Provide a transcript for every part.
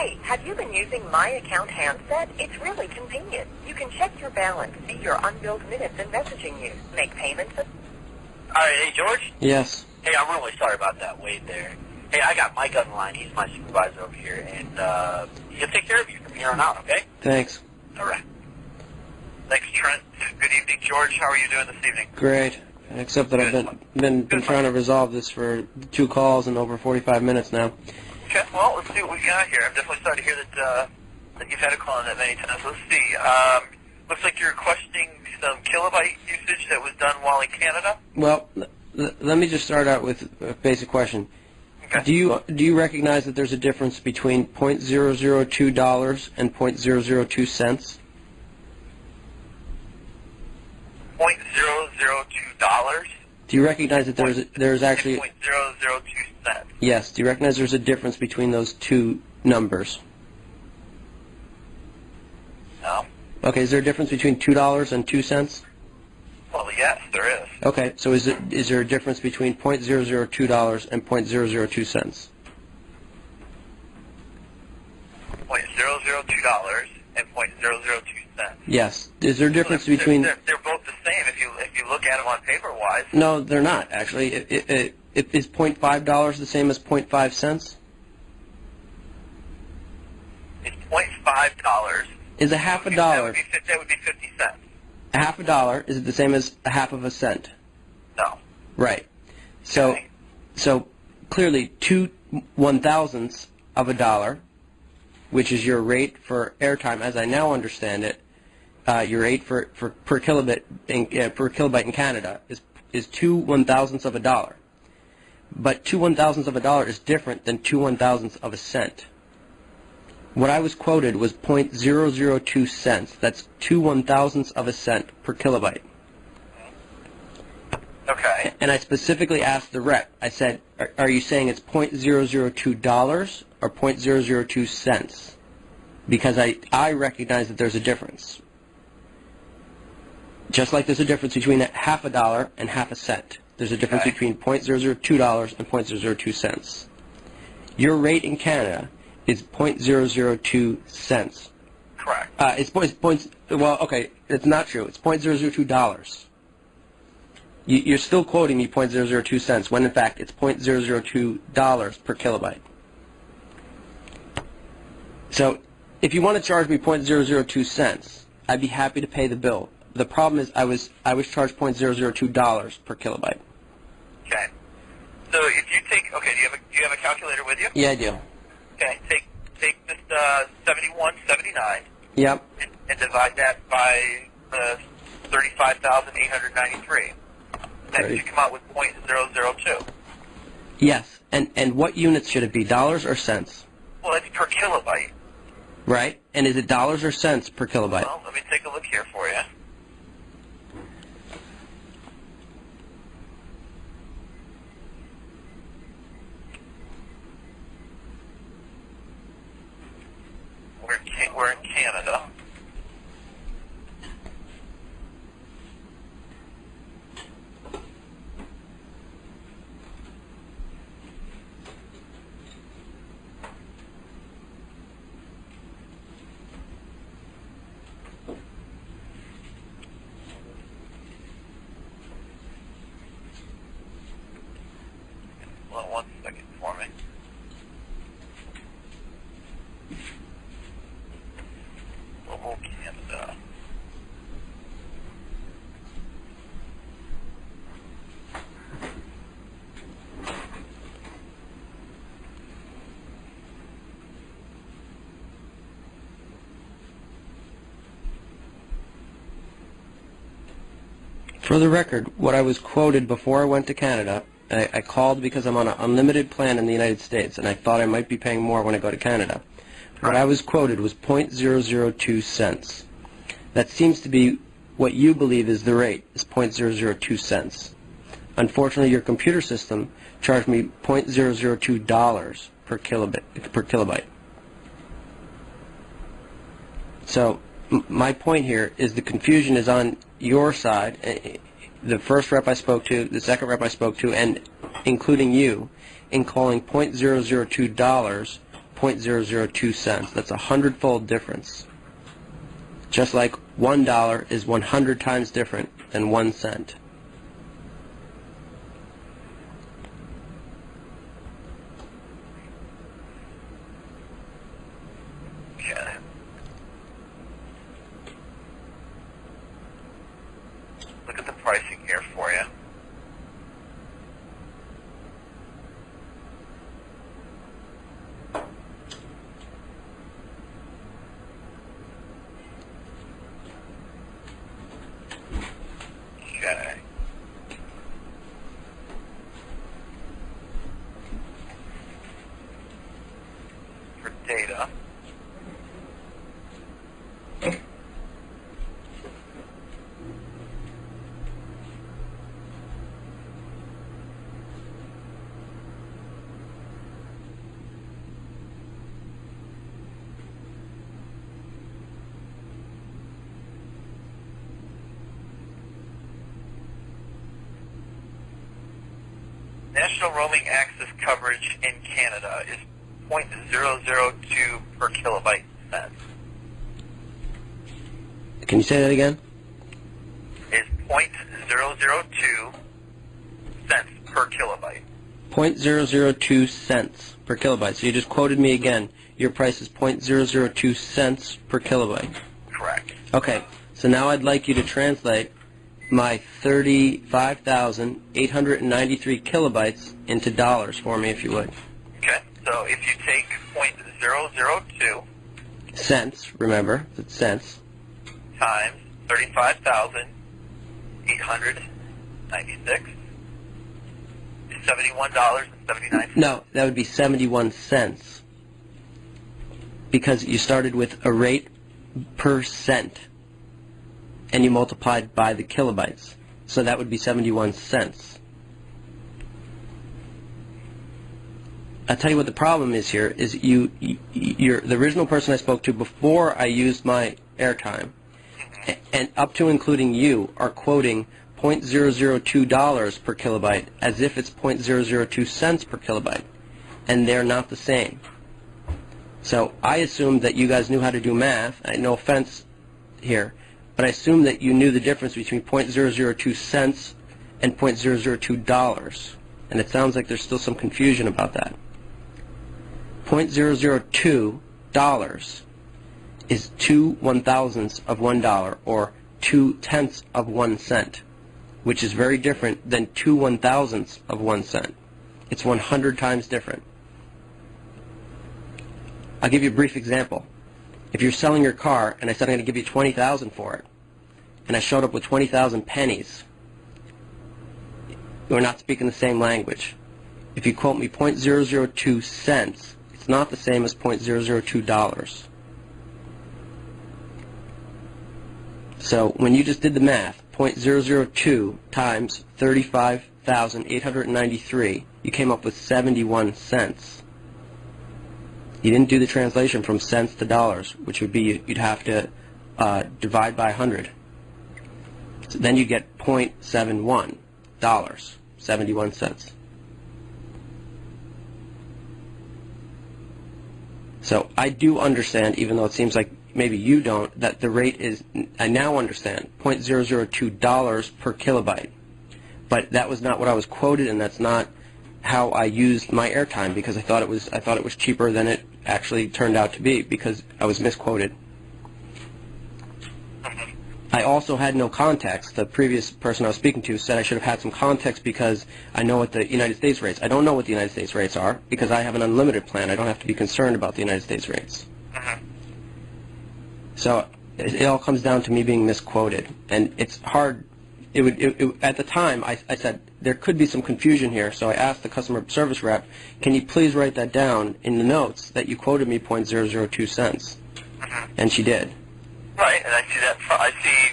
Hey, have you been using My Account handset? It's really convenient. You can check your balance, see your unbilled minutes and messaging use, make payments. All right, hey, George? Yes. Hey, I'm really sorry about that wait there. Hey, I got Mike on the line. He's my supervisor over here, and he'll take care of you from here on out, okay? Thanks. All right. Thanks, Trent. Good evening, George. How are you doing this evening? Great. Except that I've been trying to resolve this for 2 calls in over 45 minutes now. Okay, well, let's see what we got here. I'm definitely sorry to hear that you've had a call on that many times. Let's see. Looks like you're requesting some kilobyte usage that was done while in Canada. Well, let me just start out with a basic question. Okay. Do you recognize that there's a difference between $0.002 and $0.002 cents? $0.002? Do you recognize that there's actually $0.002 cents? Yes. Do you recognize there's a difference between those two numbers? No. Okay. Is there a difference between $2 and 2 cents? Well, yes, there is. Okay. So is there a difference between $0.002 and $0.002 cents? $0.002 and $0.002 cents. Yes. Is there a difference between? They're both the same if you look at them on paper-wise. No, they're not actually. Is $0.5 the same as 0.5 cents? It's $0.5. Is a half a dollar? That would be 50 cents. A half a dollar is it the same as a half of a cent? No. Right. So, Okay. so clearly 2 1,000ths of a dollar, which is your rate for airtime, as I now understand it, your rate for per kilobyte in Canada is 2 1,000ths of a dollar. But 2 1,000ths of a dollar is different than 2 1,000ths of a cent. What I was quoted was $0.002 cents. That's 2 1,000ths of a cent per kilobyte. Okay. And I specifically asked the rep. I said, "Are you saying it's $0.002 or $0.002 cents?" Because I recognize that there's a difference. Just like there's a difference between half a dollar and half a cent. There's a difference between $0.002 and $0.002 cents. Your rate in Canada is $0.002 cents. Correct. Well, okay, it's not true. It's $0.002. You're still quoting me $0.002 cents when in fact it's $0.002 per kilobyte. So if you want to charge me $0.002 cents, I'd be happy to pay the bill. The problem is I was charged $0.002 per kilobyte. Okay. So if you take, do you have a calculator with you? Yeah, I do. Okay. Take this 7179. Yep. And divide that by the 35,893. That should come out with $0.002. Yes. And what units should it be? Dollars or cents? Well, it's per kilobyte. Right. And is it dollars or cents per kilobyte? Well, let me take a look here for you. We're in Canada. Well, 1 second for me. Global Canada. For the record, what I was quoted before I went to Canada, I called because I'm on an unlimited plan in the United States, and I thought I might be paying more when I go to Canada. What I was quoted was $0.002 cents. That seems to be what you believe is the rate, is $0.002 cents. Unfortunately, your computer system charged me $0.002 per kilobyte. So my point here is the confusion is on your side. The first rep I spoke to, the second rep I spoke to, and including you, in calling $0.002 .002 cents. That's a 100-fold difference. Just like $1 is 100 times different than 1 cent. Okay. Look at the pricing here for you. Okay. For data. National roaming access coverage in Canada is .002 per kilobyte cents. Can you say that again? Is .002 cents per kilobyte. .002 cents per kilobyte. So you just quoted me again. Your price is .002 cents per kilobyte. Correct. Okay. So now I'd like you to translate my 35,893 kilobytes into dollars for me, if you would. Okay. So if you take .002 Cents, remember, it's cents. times 35,896 is $71.79. No, that would be 71 cents. Because you started with a rate per cent. And you multiplied by the kilobytes. So that would be 71 cents. I'll tell you what the problem is here, is you're the original person I spoke to before I used my airtime, and up to including you, are quoting $0.002 per kilobyte as if it's .002 cents per kilobyte, and they're not the same. So I assumed that you guys knew how to do math. No offense here, but I assumed that you knew the difference between .002 cents and $0.002 dollars, and it sounds like there's still some confusion about that. $0.002 dollars is 2/1000ths of $1, or 2/10ths of 1 cent, which is very different than 2/1000ths of 1 cent. It's 100 times different. I'll give you a brief example. If you're selling your car and I said I'm going to give you $20,000 for it, and I showed up with 20,000 pennies, we're not speaking the same language. If you quote me .002 cents, it's not the same as $0.002 dollars. So when you just did the math, .002 times 35,893, you came up with 71 cents. You didn't do the translation from cents to dollars, which would be you'd have to divide by 100. So then you get $0.71 dollars, 71 cents. So I do understand, even though it seems like maybe you don't, that the rate is, I now understand, $0.002 dollars per kilobyte. But that was not what I was quoted, and that's not how I used my airtime, because I thought it was cheaper than it actually turned out to be, because I was misquoted. I also had no context. The previous person I was speaking to said I should have had some context because I know what the United States rates. I don't know what the United States rates are because I have an unlimited plan. I don't have to be concerned about the United States rates. So it all comes down to me being misquoted, and it's hard. At the time, I said there could be some confusion here, so I asked the customer service rep, can you please write that down in the notes that you quoted me .002 cents? And she did. Right, and I see that. I see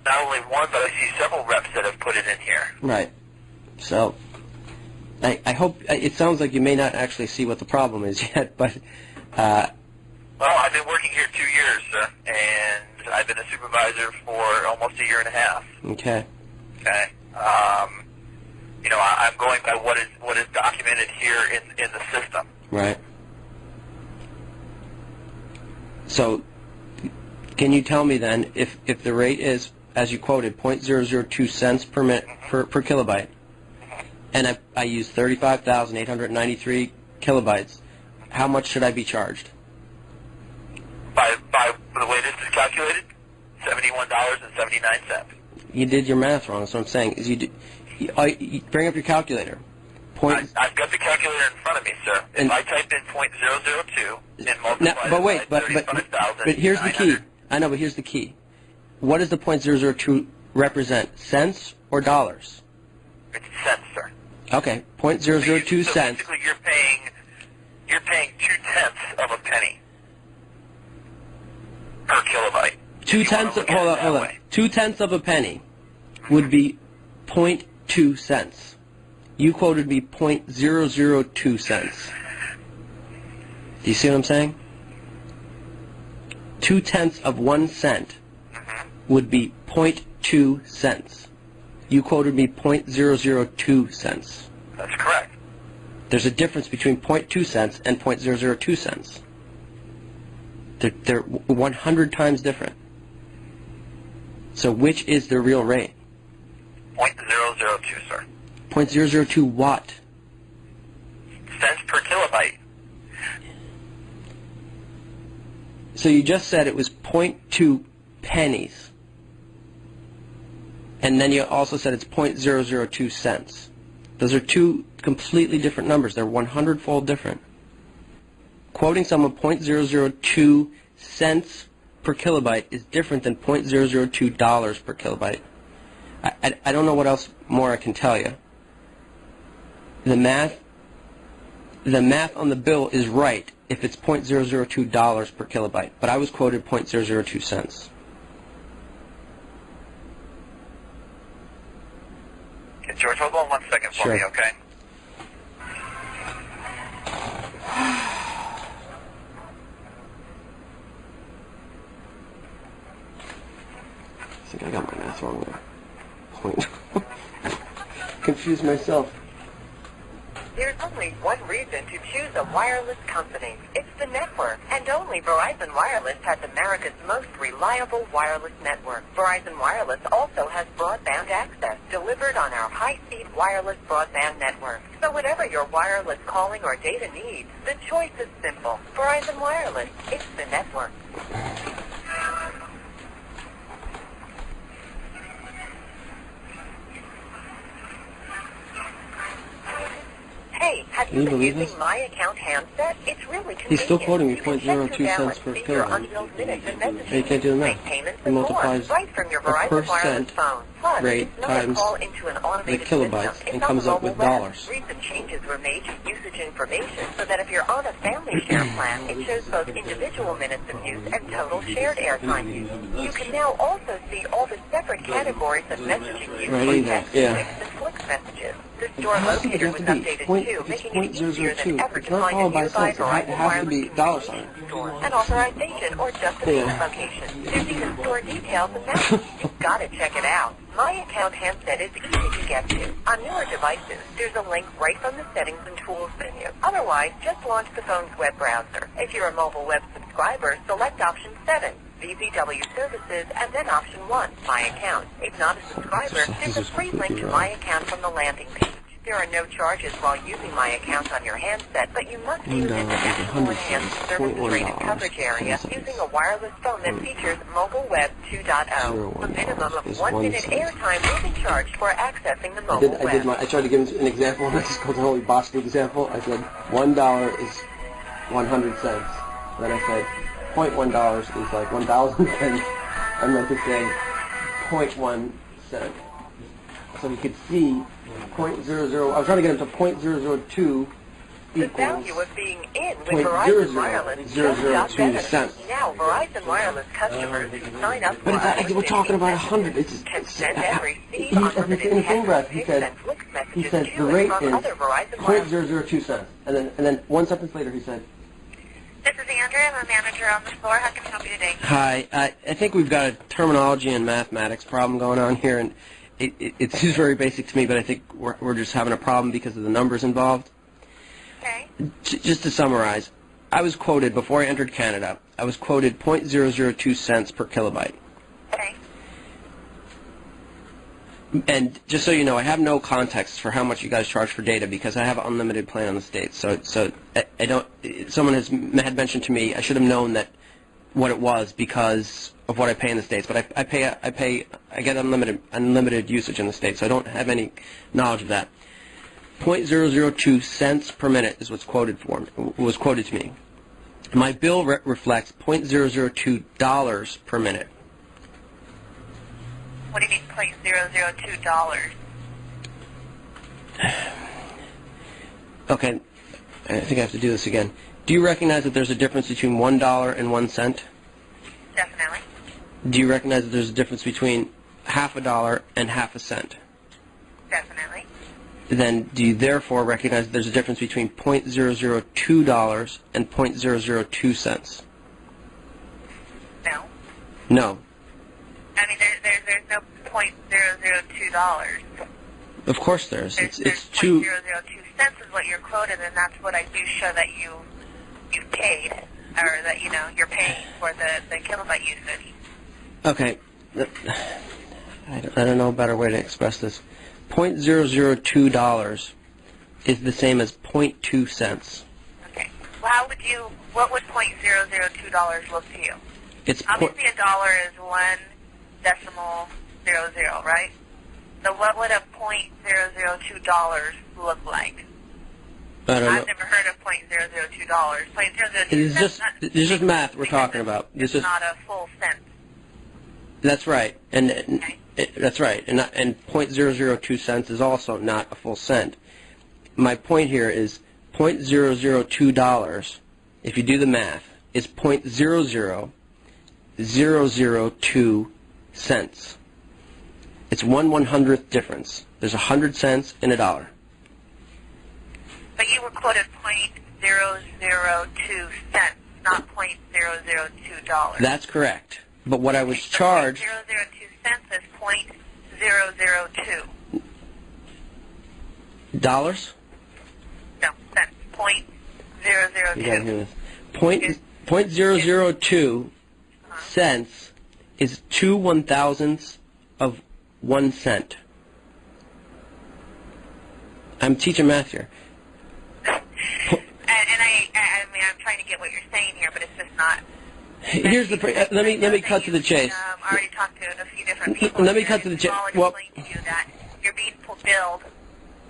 not only one, but I see several reps that have put it in here. Right. So I hope it sounds like you may not actually see what the problem is yet, but. Well, I've been working here 2 years, and I've been a supervisor for almost a year and a half. Okay. Okay. You know, I'm going by what is documented here in the system. Right. So can you tell me then if the rate is, as you quoted, 0.002 cents per minute per kilobyte, and I use 35,893 kilobytes, how much should I be charged? By the way this is calculated, $71.79. You did your math wrong. That's what I'm saying. Is you bring up your calculator. I've got the calculator in front of me, sir. If I type in .002 and multiply by 35,000, but here's the key. I know, but here's the key. What does the .002 represent? Cents or dollars? It's cents, sir. Okay, .002 so cents. Basically, you're paying 2/10 of a penny per kilobyte. 2/10 of, hold on. 2/10 of a penny would be 0.2 cents. You quoted me 0.002 cents. Do you see what I'm saying? 2/10 of 1 cent would be 0.2 cents. You quoted me 0.002 cents. That's correct. There's a difference between 0.2 cents and 0.002 cents. They're 100 times different. So which is the real rate? 0.002, sir. 0.002 what? Cents per kilobyte. So you just said it was 0.2 pennies. And then you also said it's 0.002 cents. Those are two completely different numbers. They're 100-fold different. Quoting someone 0.002 cents per kilobyte is different than $0.002 per kilobyte. I don't know what else more I can tell you. The math on the bill is right if it's $0.002 per kilobyte, but I was quoted 0.002 cents. Okay, George, hold on 1 second for me, okay? I think I got my math wrong there. Point. Confused myself. There's only one reason to choose a wireless company. It's the network. And only Verizon Wireless has America's most reliable wireless network. Verizon Wireless also has broadband access delivered on our high-speed wireless broadband network. So whatever your wireless calling or data needs, the choice is simple. Verizon Wireless. It's the network. Hey, have you been using My Account handset? It's really convenient. He's still quoting me You can check 0.02 your cents balance, per see your kilobyte. unbilled minutes and messages, You can't do the make math. payments He and more, multiplies right from your a Verizon per wireless cent phone. Plus, rate it's not times a call into an automated the kilobytes system. and It's comes on up the with mobile web. dollars. Recent changes were made to usage information so that if you're on a family share plan, it shows both individual minutes of use and total shared airtime use. You can now also see all the separate categories of messaging use for text, text, and Flick messages. The store locator was updated too, making it easier than ever to find a nearby Verizon Wireless convenience store, an authorization, or just a payment location. There's even store details and maps. You've got to check it out. My Account handset is easy to get to. On newer devices, there's a link right from the Settings and Tools menu. Otherwise, just launch the phone's web browser. If you're a mobile web subscriber, select option 7. VZW Services, and then option 1, My Account. If not a subscriber, there's a free link to My Account from the landing page. There are no charges while using My Account on your handset, but you must use it in the National Enhanced Service Rated Coverage area using a wireless phone that features Mobile Web 2.0. A minimum of 1 minute airtime will be charged for accessing the mobile web. I tried to give him an example, and I just totally botched the example. I said $1 is 100 cents. Then I said $0.1 is like 1,000 cents. I meant to say 0.1 cent. So you could see 0.00. I was trying to get him to 0.002 The value of being in with Verizon Wireless just got better. Now, Verizon Wireless customers who sign up for we're talking about 100. can send and receive unlimited text, pics, and Flick messages to and from other Verizon Wireless. 0.002 cents. And then one sentence later he said, This is Andrea. I'm a manager on the floor. How can I help you today? Hi. I think we've got a terminology and mathematics problem going on here, and it seems very basic to me, but I think we're just having a problem because of the numbers involved. Okay. Just to summarize, I was quoted before I entered Canada I was quoted 0.002 cents per kilobyte. Okay. And just so you know, I have no context for how much you guys charge for data because I have an unlimited plan on the States. So I don't. Someone had mentioned to me I should have known that what it was because of what I pay in the States. But I get unlimited usage in the States, so I don't have any knowledge of that. 0.002 cents per minute is what's quoted to me. My bill reflects $0.002 per minute. What do you mean $0.002? Okay, I think I have to do this again. Do you recognize that there's a difference between $1 and 1 cent? Definitely. Do you recognize that there's a difference between half a dollar and half a cent? Definitely. Then do you therefore recognize that there's a difference between $0.002 and 0.002 cents? No. No. I mean, there's no $0.002. Of course there's. There's it's 2. 0.002 cents is what you're quoted, and that's what I do show that you paid, or that you're paying for the kilobyte usage. Okay. I don't know a better way to express this. $0.002 is the same as 0.2 cents. Okay. Well, what would $0.002 look to you? It's obviously a dollar is 1.00, right? So what would a $0.002 look like? I don't know. I've never heard of $0.002. $0.002 it's just math we're talking about. It's not a full cent. That's right, and Okay. that's right, and 0.002 cents is also not a full cent. My point here is $0.002. If you do the math, is 0.00002 cents. It's 1/100th difference. There's 100 cents in a dollar. But you were quoted $0.002 cents, not $0.002. That's correct. But what I was charged... 0.002 cents is $0.002. Dollars? No, cents. $0.002. You gotta hear this. 0.002 cents is 2/1000ths of 1 cent. I'm teaching math here. I mean, I'm trying to get what you're saying here, but it's just not. Here's the. Let me cut to the chase. I already talked to a few different people. Let me cut to the chase. Well, explain to you that you're being billed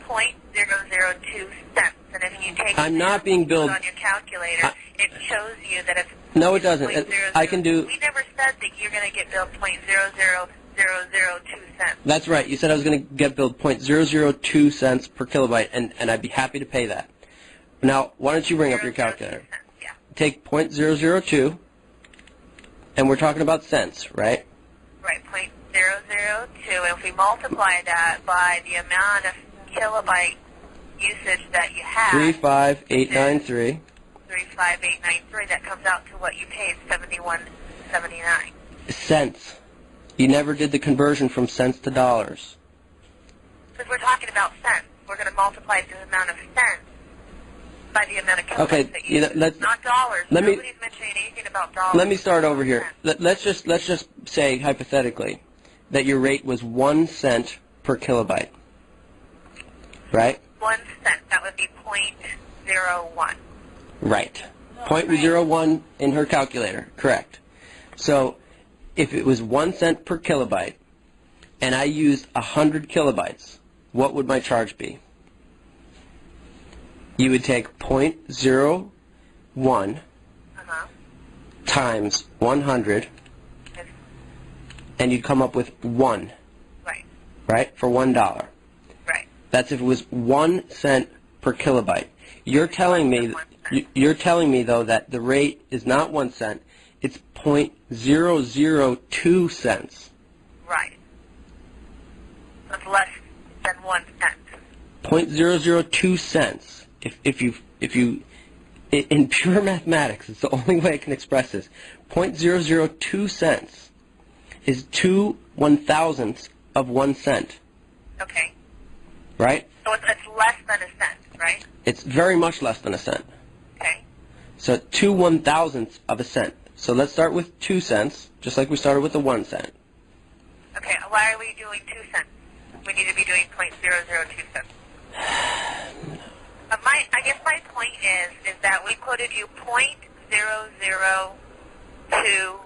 0.002 cents, and if you take I'm not being billed on your calculator, it shows you that it's. No, it doesn't. 0.00. I can do. We never said that you're going to get billed 0.00002 cents. That's right. You said I was going to get billed 0.002 cents per kilobyte, and I'd be happy to pay that. Now, why don't you bring up your calculator? Yeah. Take 0.002, and we're talking about cents, right? Right, 0.002. And if we multiply that by the amount of kilobyte usage that you have, 35893. 35893, that comes out to what you paid, $71.79. Cents. You never did the conversion from cents to dollars. Because we're talking about cents. We're going to multiply the amount of cents by the amount of kilobytes Okay, that you use. let's Not dollars. Nobody's mentioning anything about dollars. Let me start over here. Let's just say hypothetically that your rate was 1 cent per kilobyte, right? 1 cent. That would be 0.01. Right. 0.01 in her calculator. Correct. So if it was 1 cent per kilobyte and I used 100 kilobytes, what would my charge be? You would take 0.01 times 100, and you'd come up with 1. Right. Right? For $1. Right. That's if it was 1 cent per kilobyte. You're telling me though that the rate is not 1 cent, it's 0.002 cents. Right. That's less than 1 cent. 0.002 cents. If you in pure mathematics, it's the only way I can express this. 0.002 cents is 2/1000ths of 1 cent. Okay. Right? So it's less than a cent, right? It's very much less than a cent. Okay. So 2/1000ths of a cent. So let's start with 2 cents, just like we started with the 1 cent. Okay, why are we doing 2 cents? We need to be doing .002 cents. I guess my point is that we quoted you .002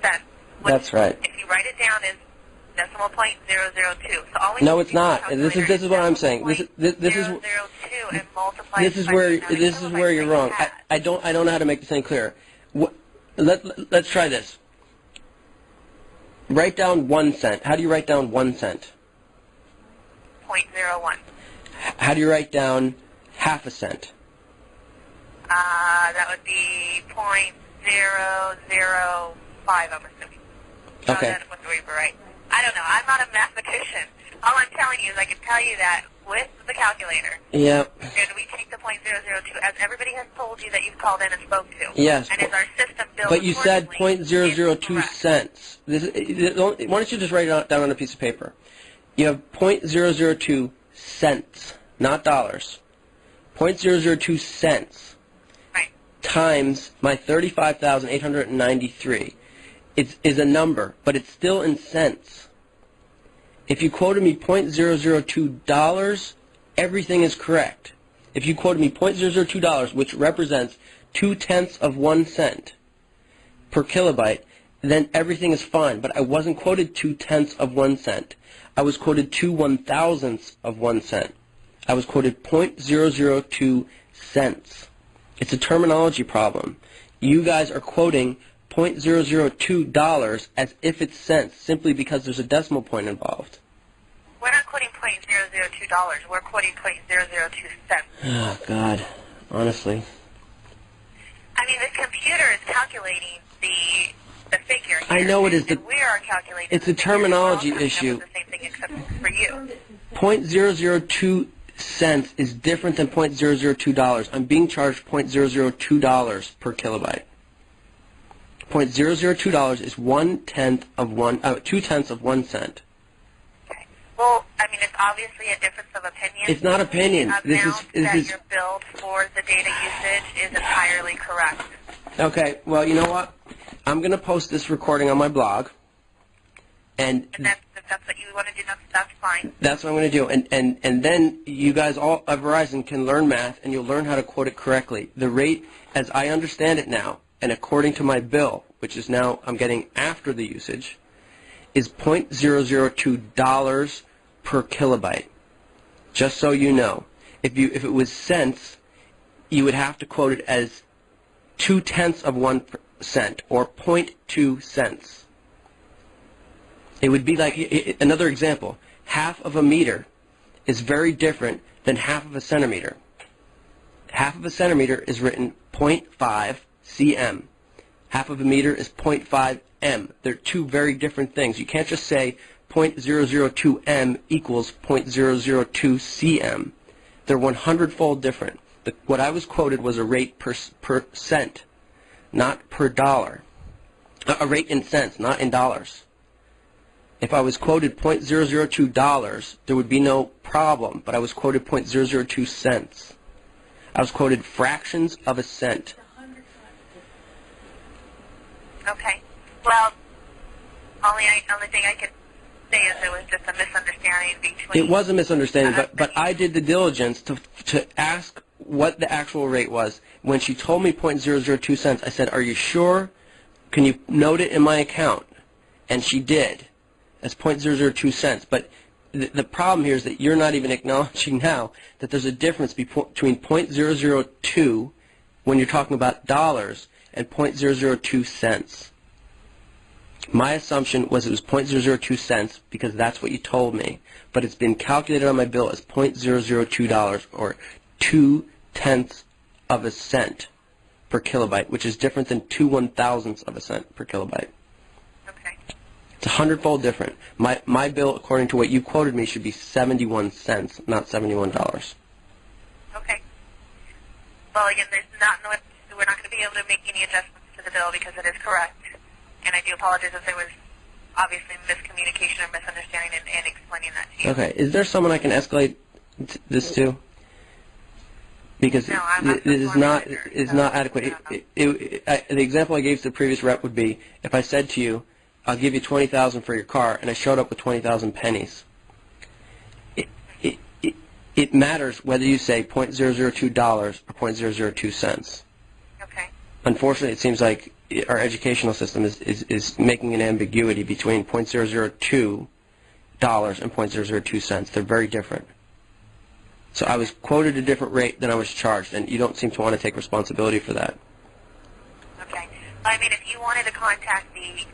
cents. That's right. If you write it down as decimal .002. So all we No, need it's to do not. with This is what I'm saying. This is 002 and multiply this is where you're wrong. I don't know how to make this any clearer. Let's try this. Write down 1 cent. How do you write down 1 cent? .01. How do you write down half a cent? That would be .005, I'm assuming. Okay. That was the way we're right. I don't know. I'm not a mathematician. All I'm telling you is I can tell you that with the calculator. Yep. And we take the .002, as everybody has told you that you've called in and spoke to. Yes. And as our system builds. But you said .002 .002 cents. Why don't you just write it down on a piece of paper? You have .002 cents, not dollars. .002 cents. Right. Times my 35,893. Is a number, but it's still in cents. If you quoted me $0.002, everything is correct. If you quoted me $0.002, which represents 0.2 of 1 cent per kilobyte, then everything is fine. But I wasn't quoted 0.2 of 1 cent. I was quoted 2/1000ths of 1 cent. I was quoted .002 cents. It's a terminology problem. You guys are quoting $0.002 as if it's cents, simply because there's a decimal point involved. We're not quoting $0.002. We're quoting .002 cents. Oh, God. Honestly. I mean, the computer is calculating the figure here. I know it is. And we are calculating It's a terminology issue. The same thing except for you. .002 cents is different than $0.002. I'm being charged $0.002 per kilobyte. $0.002 is 2/10 of 1 cent. Okay. Well, I mean, it's obviously a difference of opinion. It's not opinion. The amount that you're billed for the data usage is entirely correct. Okay. Well, you know what? I'm going to post this recording on my blog, and if that's what you want to do, that's fine. That's what I'm going to do, and then you guys all at Verizon can learn math, and you'll learn how to quote it correctly. The rate, as I understand it now, and according to my bill, which is now I'm getting after the usage, is $0.002 per kilobyte. Just so you know, if it was cents, you would have to quote it as 0.2 of 1 cent or 0.2 cents. It would be like another example. Half of a meter is very different than half of a centimeter. Half of a centimeter is written 0.5 cm. Half of a meter is 0.5 m. They're two very different things. You can't just say 0.002 m equals 0.002 cm. They're 100-fold different. What I was quoted was a rate per cent, not per dollar. A rate in cents, not in dollars. If I was quoted $0.002, there would be no problem, but I was quoted .002 cents. I was quoted fractions of a cent. Okay. Well, only thing I could say is it was just a misunderstanding between... It was a misunderstanding, but I did the diligence to ask what the actual rate was. When she told me .002 cents, I said, "Are you sure? Can you note it in my account?" And she did. That's .002 cents. But the problem here is that you're not even acknowledging now that there's a difference between .002 when you're talking about dollars and .002 cents. My assumption was it was .002 cents because that's what you told me, but it's been calculated on my bill as $0.002 or 0.2 of a cent per kilobyte, which is different than 2/1000ths of a cent per kilobyte. Okay. It's 100-fold different. My bill, according to what you quoted me, should be 71 cents, not $71. Okay. Well, again, we're not going to be able to make any adjustments to the bill because it is correct. And I do apologize if there was obviously miscommunication or misunderstanding in explaining that to you. Okay. Is there someone I can escalate this to? because No, I'm it is not adequate. The example I gave to the previous rep would be if I said to you, "I'll give you 20,000 for your car," and I showed up with 20,000 pennies. It matters whether you say $0.002 or $0.002. Okay. Unfortunately, it seems like our educational system is making an ambiguity between $0.002 and $0.002. They're very different. So I was quoted a different rate than I was charged, and you don't seem to want to take responsibility for that. Okay. I mean, if you wanted to contact the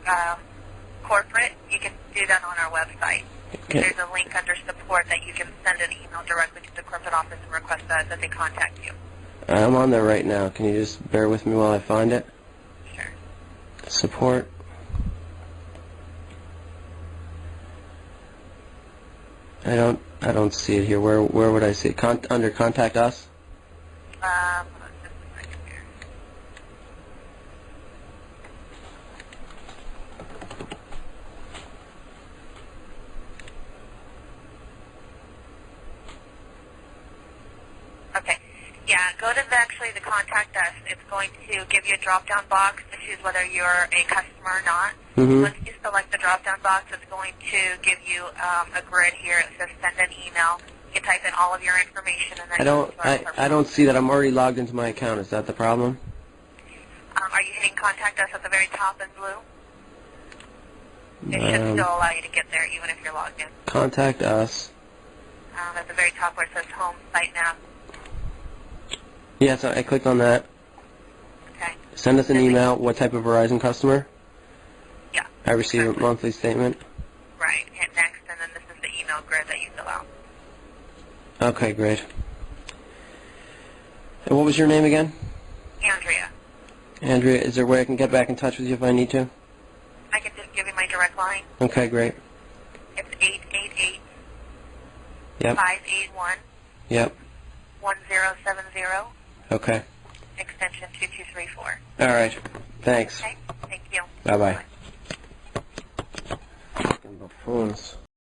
corporate, you can do that on our website. Okay. There's a link under support that you can send an email directly to the corporate office and request that they contact you. I'm on there right now. Can you just bear with me while I find it? Sure. Support. I don't see it here. Where would I see it? Under Contact Us? Hold on just a second here. Okay. Yeah, go to actually the Contact Us. It's going to give you a drop-down box to choose whether you're a customer or not. Mm-hmm. Once you select the drop-down box, it's going to give you a grid here. It says send an email. You can type in all of your information, and then I don't see that. I'm already logged into my account. Is that the problem? Are you hitting Contact Us at the very top in blue? It should still allow you to get there, even if you're logged in. Contact Us. At the very top where it says Home Site Nav. Yes, I clicked on that. Okay. Send us an email. What type of Verizon customer? Yeah. I receive a monthly statement. Right. Hit next, and then this is the email grid that you fill out. Okay, great. And what was your name again? Andrea. Andrea, is there a way I can get back in touch with you if I need to? I can just give you my direct line. Okay, great. It's 888 Yep. 581 Yep. 1070. Okay. Extension 2234. All right. Thanks. Okay. Thank you. Bye-bye. Fucking buffoons.